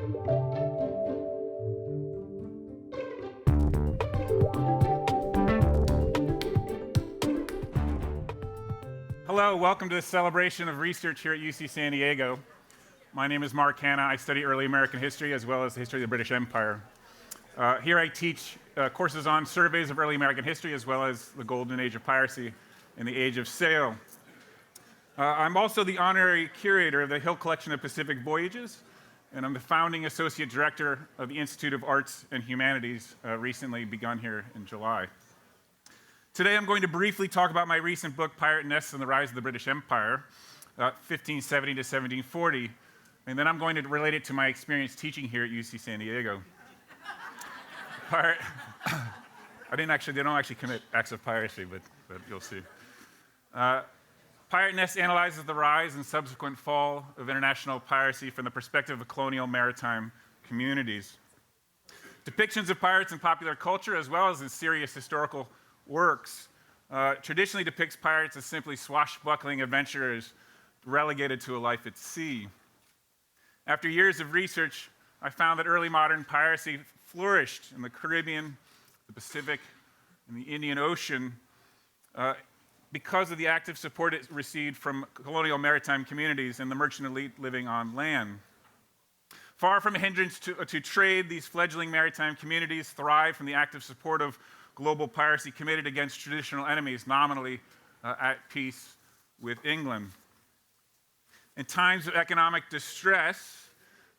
Hello, welcome to this celebration of research here at UC San Diego. My name is Mark Hanna. I study early American history as well as the history of the British Empire. Here I teach courses on surveys of early American history as well as the golden age of piracy and the age of sail. I'm also the honorary curator of the Hill Collection of Pacific Voyages, and I'm the founding associate director of the Institute of Arts and Humanities, recently begun here in July. Today I'm going to briefly talk about my recent book, Pirate Nests and the Rise of the British Empire, 1570 to 1740, and then I'm going to relate it to my experience teaching here at UC San Diego. They don't actually commit acts of piracy, but you'll see. Pirate Nests analyzes the rise and subsequent fall of international piracy from the perspective of colonial maritime communities. Depictions of pirates in popular culture, as well as in serious historical works, traditionally depicts pirates as simply swashbuckling adventurers relegated to a life at sea. After years of research, I found that early modern piracy flourished in the Caribbean, the Pacific, and the Indian Ocean because of the active support it received from colonial maritime communities and the merchant elite living on land. Far from a hindrance to trade, these fledgling maritime communities thrived from the active support of global piracy committed against traditional enemies, nominally at peace with England. In times of economic distress,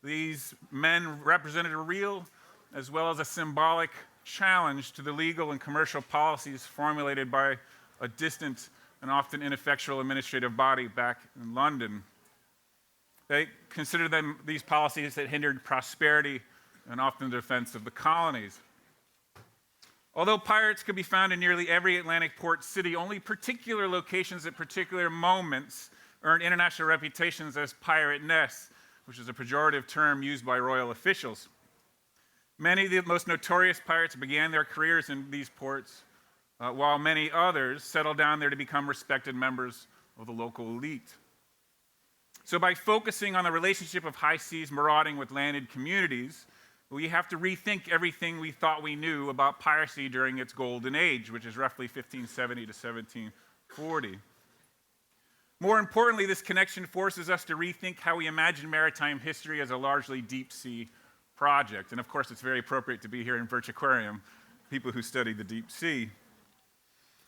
these men represented a real as well as a symbolic challenge to the legal and commercial policies formulated by a distant and often ineffectual administrative body back in London. They considered them these policies that hindered prosperity and often the defense of the colonies. Although pirates could be found in nearly every Atlantic port city, only particular locations at particular moments earned international reputations as pirate nests, which is a pejorative term used by royal officials. Many of the most notorious pirates began their careers in these ports, while many others settled down there to become respected members of the local elite. So by focusing on the relationship of high seas marauding with landed communities, we have to rethink everything we thought we knew about piracy during its golden age, which is roughly 1570 to 1740. More importantly, this connection forces us to rethink how we imagine maritime history as a largely deep-sea project. And of course, it's very appropriate to be here in Birch Aquarium, people who study the deep sea.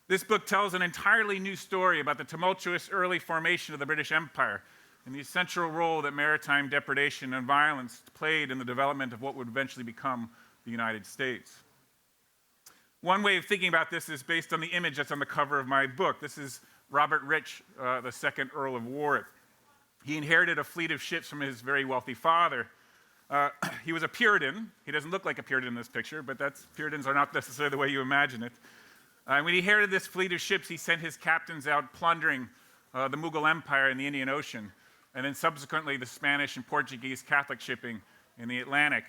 This book tells an entirely new story about the tumultuous early formation of the British Empire and the essential role that maritime depredation and violence played in the development of what would eventually become the United States. One way of thinking about this is based on the image that's on the cover of my book. This is Robert Rich, the second Earl of Warwick. He inherited a fleet of ships from his very wealthy father. He was a Puritan. He doesn't look like a Puritan in this picture, but Puritans are not necessarily the way you imagine it. When he inherited this fleet of ships, he sent his captains out plundering the Mughal Empire in the Indian Ocean, and then subsequently the Spanish and Portuguese Catholic shipping in the Atlantic.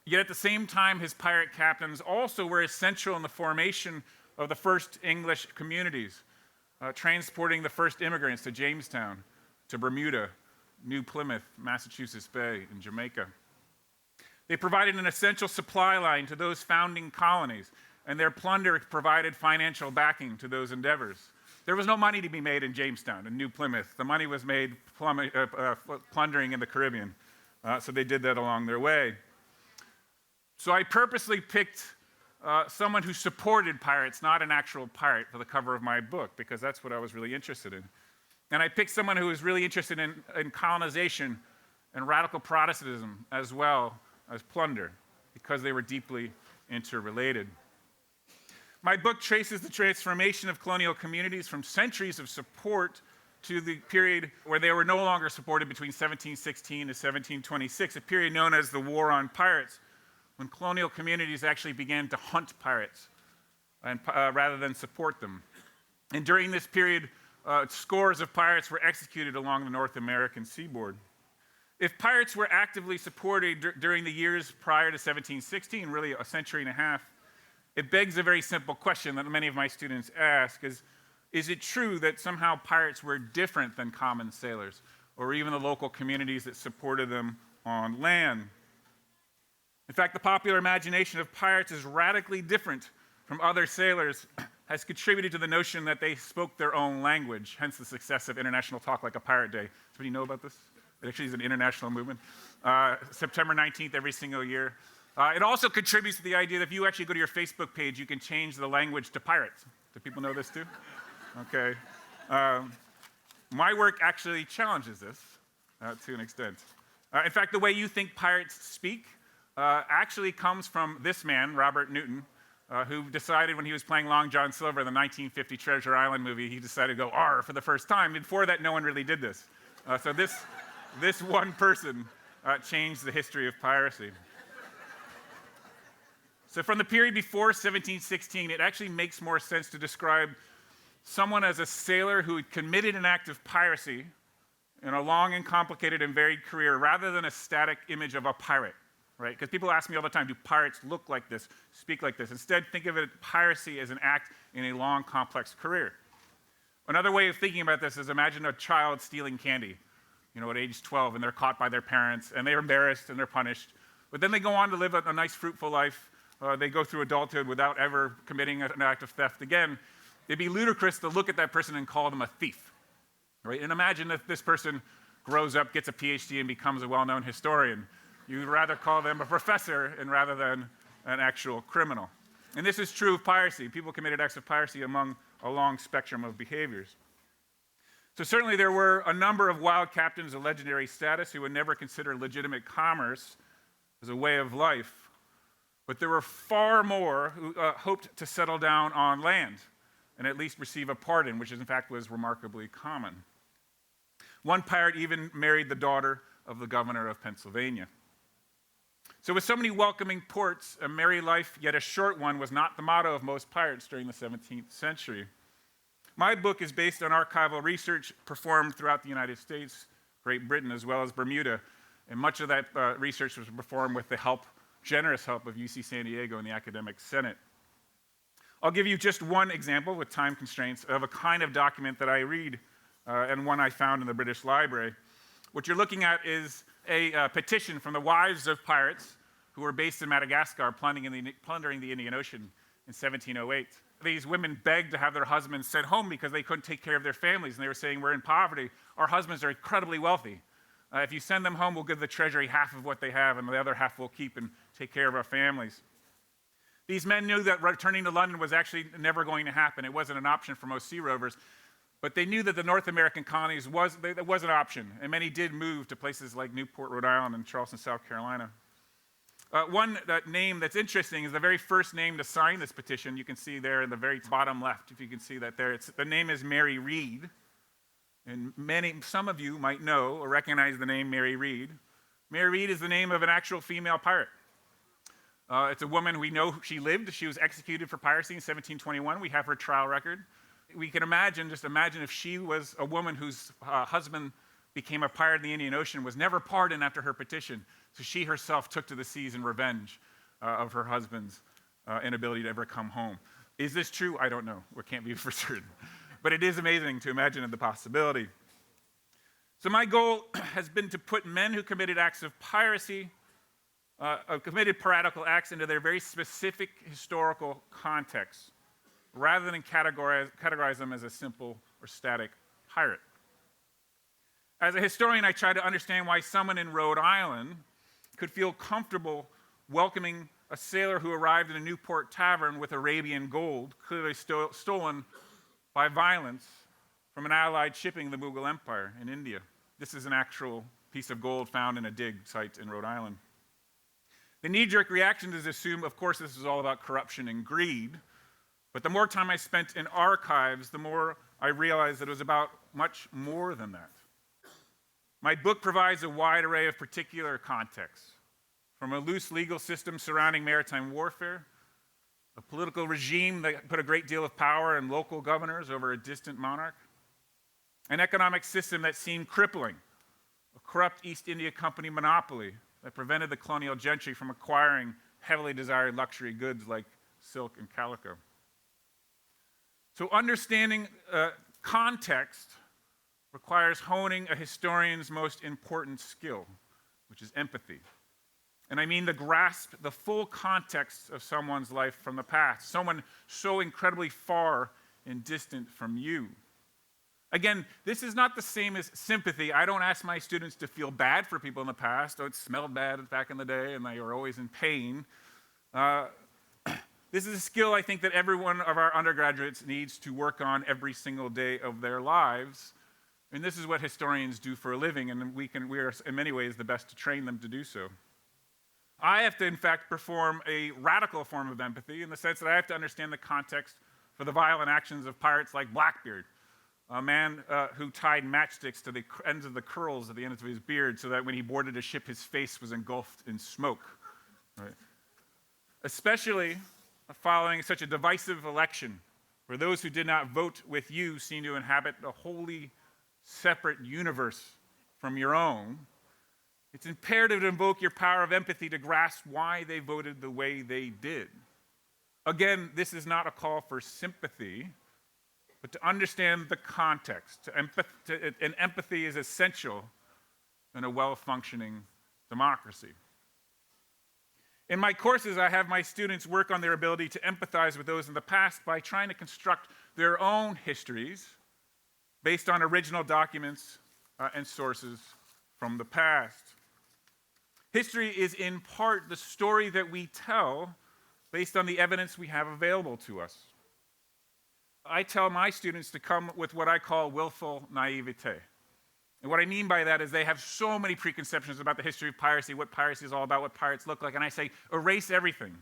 Yet at the same time, his pirate captains also were essential in the formation of the first English communities, transporting the first immigrants to Jamestown, to Bermuda, New Plymouth, Massachusetts Bay, and Jamaica. They provided an essential supply line to those founding colonies, and their plunder provided financial backing to those endeavors. There was no money to be made in Jamestown and New Plymouth. The money was made plundering in the Caribbean, so they did that along their way. So I purposely picked someone who supported pirates, not an actual pirate, for the cover of my book, because that's what I was really interested in. And I picked someone who was really interested in colonization and radical Protestantism as well as plunder, because they were deeply interrelated. My book traces the transformation of colonial communities from centuries of support to the period where they were no longer supported between 1716 to 1726, a period known as the War on Pirates, when colonial communities actually began to hunt pirates rather than support them. And during this period, scores of pirates were executed along the North American seaboard. If pirates were actively supported during the years prior to 1716, really a century and a half, it begs a very simple question that many of my students ask is it true that somehow pirates were different than common sailors, or even the local communities that supported them on land. In fact, the popular imagination of pirates is radically different from other sailors, has contributed to the notion that they spoke their own language, hence the success of International Talk Like a Pirate Day. Does anybody know about this? It actually is an international movement. September 19th every single year. It also contributes to the idea that if you actually go to your Facebook page, you can change the language to pirates. Do people know this too? Okay. My work actually challenges this to an extent. In fact, the way you think pirates speak actually comes from this man, Robert Newton, who decided when he was playing Long John Silver in the 1950 Treasure Island movie, he decided to go "R" for the first time. Before that, no one really did this. So this one person changed the history of piracy. So from the period before 1716, it actually makes more sense to describe someone as a sailor who had committed an act of piracy in a long and complicated and varied career rather than a static image of a pirate, right? Because people ask me all the time, do pirates look like this, speak like this? Instead, think of it, piracy as an act in a long, complex career. Another way of thinking about this is imagine a child stealing candy, at age 12, and they're caught by their parents, and they're embarrassed and they're punished. But then they go on to live a nice, fruitful life. They go through adulthood without ever committing an act of theft again. It'd be ludicrous to look at that person and call them a thief, right? And imagine if this person grows up, gets a PhD, and becomes a well-known historian. You'd rather call them a professor and rather than an actual criminal. And this is true of piracy. People committed acts of piracy among a long spectrum of behaviors. So certainly there were a number of wild captains of legendary status who would never consider legitimate commerce as a way of life. But there were far more who hoped to settle down on land and at least receive a pardon, which in fact was remarkably common. One pirate even married the daughter of the governor of Pennsylvania. So with so many welcoming ports, a merry life, yet a short one, was not the motto of most pirates during the 17th century. My book is based on archival research performed throughout the United States, Great Britain, as well as Bermuda, and much of that research was performed with the generous help of UC San Diego and the Academic Senate. I'll give you just one example with time constraints of a kind of document that I read and one I found in the British Library. What you're looking at is a petition from the wives of pirates who were based in Madagascar plundering the Indian Ocean in 1708. These women begged to have their husbands sent home because they couldn't take care of their families, and they were saying, we're in poverty. Our husbands are incredibly wealthy. If you send them home, we'll give the treasury half of what they have, and the other half we'll keep and take care of our families. These men knew that returning to London was actually never going to happen. It wasn't an option for most sea rovers. But they knew that the North American colonies was an option, and many did move to places like Newport, Rhode Island, and Charleston, South Carolina. One name that's interesting is the very first name to sign this petition. You can see there in the very bottom left, if you can see that there. The name is Mary Read. And some of you might know or recognize the name Mary Read. Mary Read is the name of an actual female pirate. It's a woman, we know she lived. She was executed for piracy in 1721. We have her trial record. We can just imagine if she was a woman whose husband became a pirate in the Indian Ocean, was never pardoned after her petition. So she herself took to the seas in revenge of her husband's inability to ever come home. Is this true? I don't know. We can't be for certain. But it is amazing to imagine the possibility. So my goal has been to put men who committed acts of piracy, committed piratical acts into their very specific historical context, rather than categorize them as a simple or static pirate. As a historian, I try to understand why someone in Rhode Island could feel comfortable welcoming a sailor who arrived in a Newport tavern with Arabian gold, clearly stolen by violence from an allied shipping the Mughal Empire in India. This is an actual piece of gold found in a dig site in Rhode Island. The knee-jerk reaction is to assume, of course, this is all about corruption and greed, but the more time I spent in archives, the more I realized that it was about much more than that. My book provides a wide array of particular contexts, from a loose legal system surrounding maritime warfare, a political regime that put a great deal of power in local governors over a distant monarch, an economic system that seemed crippling, a corrupt East India Company monopoly that prevented the colonial gentry from acquiring heavily desired luxury goods like silk and calico. So understanding context requires honing a historian's most important skill, which is empathy. And I mean to grasp the full context of someone's life from the past, someone so incredibly far and distant from you. Again, this is not the same as sympathy. I don't ask my students to feel bad for people in the past. Oh, it smelled bad back in the day and they were always in pain. This is a skill I think that every one of our undergraduates needs to work on every single day of their lives. And this is what historians do for a living, and we are in many ways the best to train them to do so. I have to, in fact, perform a radical form of empathy in the sense that I have to understand the context for the violent actions of pirates like Blackbeard, a man who tied matchsticks to the ends of the curls at the ends of his beard so that when he boarded a ship, his face was engulfed in smoke. Right? Especially following such a divisive election, where those who did not vote with you seem to inhabit a wholly separate universe from your own. It's imperative to invoke your power of empathy to grasp why they voted the way they did. Again, this is not a call for sympathy, but to understand the context. And empathy is essential in a well-functioning democracy. In my courses, I have my students work on their ability to empathize with those in the past by trying to construct their own histories based on original documents and sources from the past. History is in part the story that we tell based on the evidence we have available to us. I tell my students to come with what I call willful naivete. And what I mean by that is they have so many preconceptions about the history of piracy, what piracy is all about, what pirates look like, and I say, erase everything,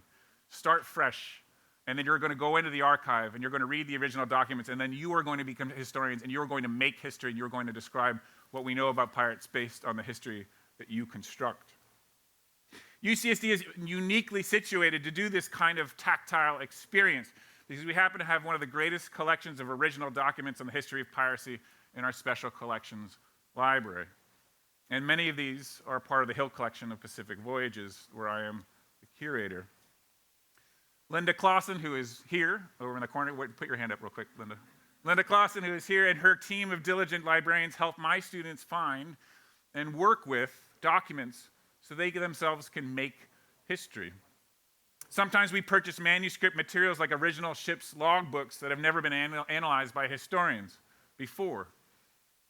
start fresh, and then you're going to go into the archive, and you're going to read the original documents, and then you are going to become historians, and you're going to make history, and you're going to describe what we know about pirates based on the history that you construct. UCSD is uniquely situated to do this kind of tactile experience because we happen to have one of the greatest collections of original documents on the history of piracy in our special collections library. And many of these are part of the Hill Collection of Pacific Voyages, where I am the curator. Linda Clausen, who is here, over in the corner, put your hand up real quick, Linda. Linda Clausen, who is here, and her team of diligent librarians help my students find and work with documents so they themselves can make history. Sometimes we purchase manuscript materials like original ship's logbooks that have never been analyzed by historians before.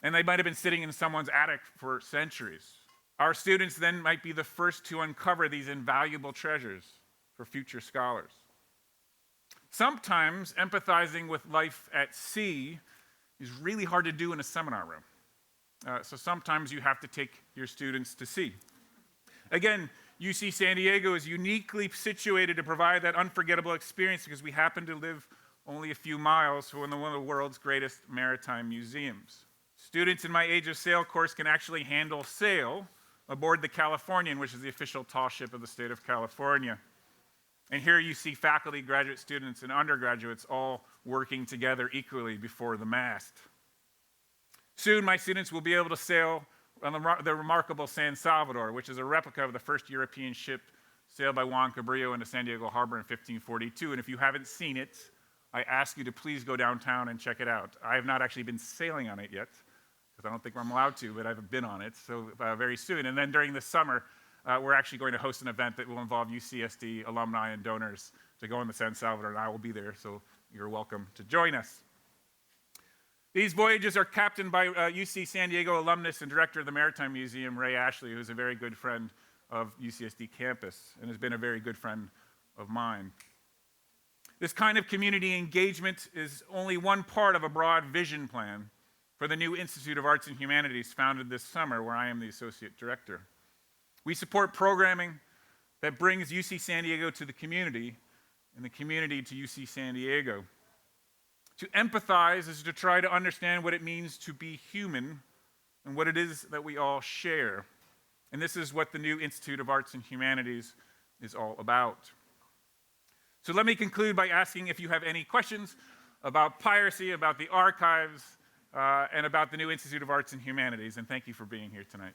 And they might have been sitting in someone's attic for centuries. Our students then might be the first to uncover these invaluable treasures for future scholars. Sometimes empathizing with life at sea is really hard to do in a seminar room. So sometimes you have to take your students to sea. Again, UC San Diego is uniquely situated to provide that unforgettable experience because we happen to live only a few miles from one of the world's greatest maritime museums. Students in my Age of Sail course can actually handle sail aboard the Californian, which is the official tall ship of the state of California. And here you see faculty, graduate students, and undergraduates all working together equally before the mast. Soon, my students will be able to sail on the remarkable San Salvador, which is a replica of the first European ship sailed by Juan Cabrillo into San Diego Harbor in 1542. And if you haven't seen it, I ask you to please go downtown and check it out. I have not actually been sailing on it yet, because I don't think I'm allowed to, but I've been on it, so very soon. And then during the summer, we're actually going to host an event that will involve UCSD alumni and donors to go in the San Salvador, and I will be there, so you're welcome to join us. These voyages are captained by UC San Diego alumnus and director of the Maritime Museum, Ray Ashley, who's a very good friend of UCSD campus and has been a very good friend of mine. This kind of community engagement is only one part of a broad vision plan for the new Institute of Arts and Humanities founded this summer, where I am the associate director. We support programming that brings UC San Diego to the community and the community to UC San Diego. To empathize is to try to understand what it means to be human and what it is that we all share. And this is what the new Institute of Arts and Humanities is all about. So let me conclude by asking if you have any questions about piracy, about the archives, and about the new Institute of Arts and Humanities. And thank you for being here tonight.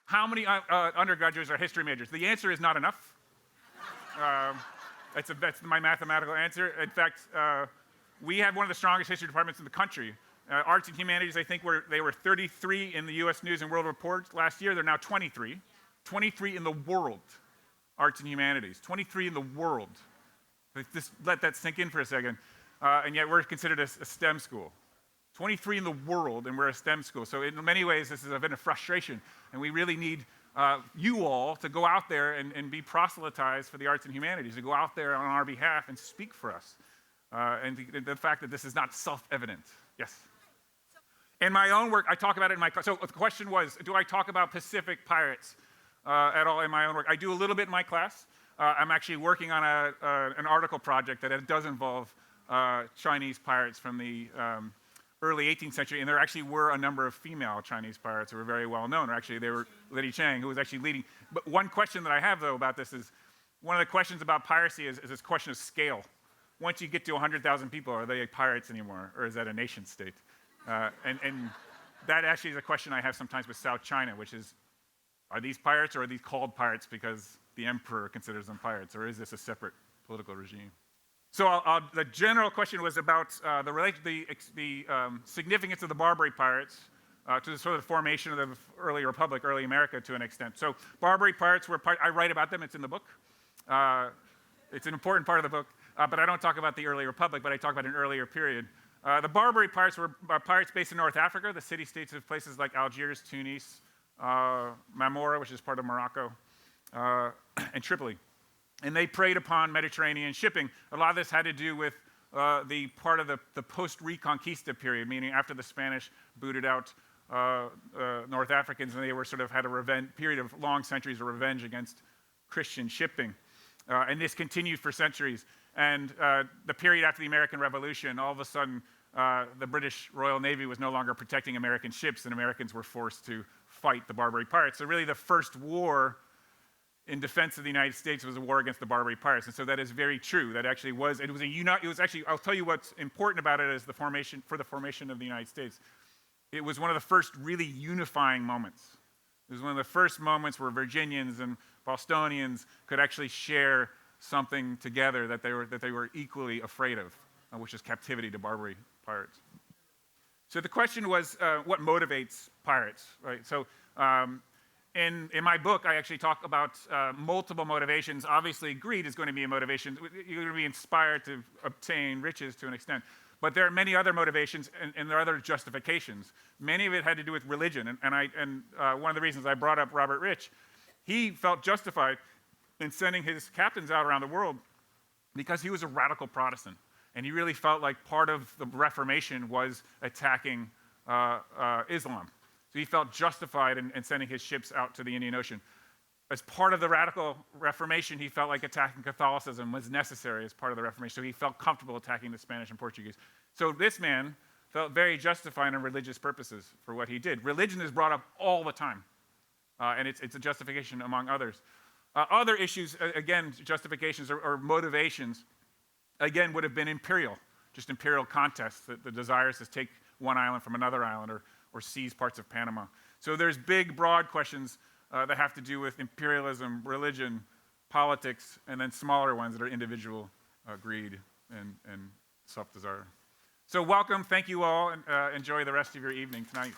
How many undergraduates are history majors? The answer is not enough. That's my mathematical answer. In fact, we have one of the strongest history departments in the country, Arts and humanities, I think they were 33 in the U.S. News and World Report last year. They're now 23. 23 in the world, arts and humanities. 23 in the world. Just let that sink in for a second. And yet we're considered a STEM school. 23 in the world, and we're a STEM school. So in many ways, this has been a frustration. And we really need you all to go out there and be proselytized for the arts and humanities, to go out there on our behalf and speak for us. And the fact that this is not self-evident. Yes? In my own work, I talk about it in my class. So the question was, do I talk about Pacific pirates at all in my own work? I do a little bit in my class. I'm actually working on an article project that does involve Chinese pirates from the early 18th century, and there actually were a number of female Chinese pirates who were very well known. Or actually, they were Lady Chang, who was actually leading. But one question that I have, though, about this is, one of the questions about piracy is this question of scale. Once you get to 100,000 people, are they pirates anymore, or is that a nation state? And that actually is a question I have sometimes with South China, which is, are these pirates, or are these called pirates because the emperor considers them pirates, or is this a separate political regime? So the general question was about the significance of the Barbary pirates to the sort of formation of the early republic, early America to an extent. So Barbary pirates were I write about them, it's in the book. It's an important part of the book, but I don't talk about the early republic, but I talk about an earlier period. The Barbary pirates were pirates based in North Africa, the city-states of places like Algiers, Tunis, Marmora, which is part of Morocco, and Tripoli. And they preyed upon Mediterranean shipping. A lot of this had to do with the part of the post-Reconquista period, meaning after the Spanish booted out North Africans, and they were sort of had a period of long centuries of revenge against Christian shipping. And this continued for centuries. And the period after the American Revolution, all of a sudden, the British Royal Navy was no longer protecting American ships, and Americans were forced to fight the Barbary pirates. So really the first war in defense of the United States was a war against the Barbary pirates. And so that is very true. That actually was, it was actually, I'll tell you what's important about it is the formation of the United States. It was one of the first really unifying moments. It was one of the first moments where Virginians and Bostonians could actually share something together that they were equally afraid of, which is captivity to Barbary pirates. So the question was, what motivates pirates, right? So in my book, I actually talk about multiple motivations. Obviously, greed is going to be a motivation. You're going to be inspired to obtain riches to an extent. But there are many other motivations, and there are other justifications. Many of it had to do with religion. And one of the reasons I brought up Robert Rich, he felt justified in sending his captains out around the world because he was a radical Protestant. And he really felt like part of the Reformation was attacking Islam. So he felt justified in sending his ships out to the Indian Ocean. As part of the radical Reformation, he felt like attacking Catholicism was necessary as part of the Reformation. So he felt comfortable attacking the Spanish and Portuguese. So this man felt very justified in religious purposes for what he did. Religion is brought up all the time, and it's a justification among others. Other issues, again, justifications or motivations, again, would have been imperial, just imperial contests, the desires to take one island from another island or seize parts of Panama. So there's big, broad questions that have to do with imperialism, religion, politics, and then smaller ones that are individual greed and self-desire. So welcome, thank you all, and enjoy the rest of your evening tonight.